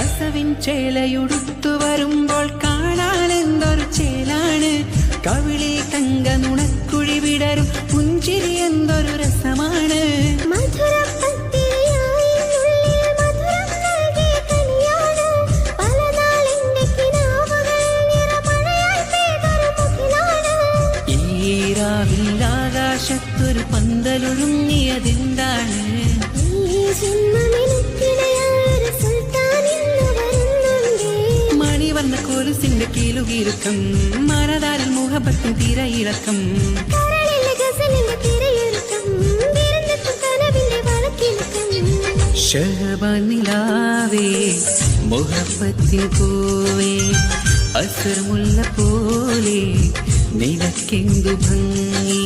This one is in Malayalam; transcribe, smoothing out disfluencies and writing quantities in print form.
കസവിൻ ചേലയുടുത്തു വരുമ്പോൾ കാണാൻ എന്തൊരു ചേലാണ്. കവിളിൽ തങ്ക നുണക്കുഴി വിടരും പുഞ്ചിരി എന്തൊരു രസമാണ്. ആകാശത്തൊരു പന്തലൊഴുങ്ങിയതെന്താണ്? മണിവർണ്ണ കോലുസിന്റെ കീലുകീലുക്കം, മനതാരിൽ മുഹബത്തിൻ തിരയിളക്കം. ഷഹബാൻ നിലാവേ മുഹബത്തിൻ പൂവേ, അസർ മുല്ല പോലെ നിലക്കെന്തു ഭംഗി.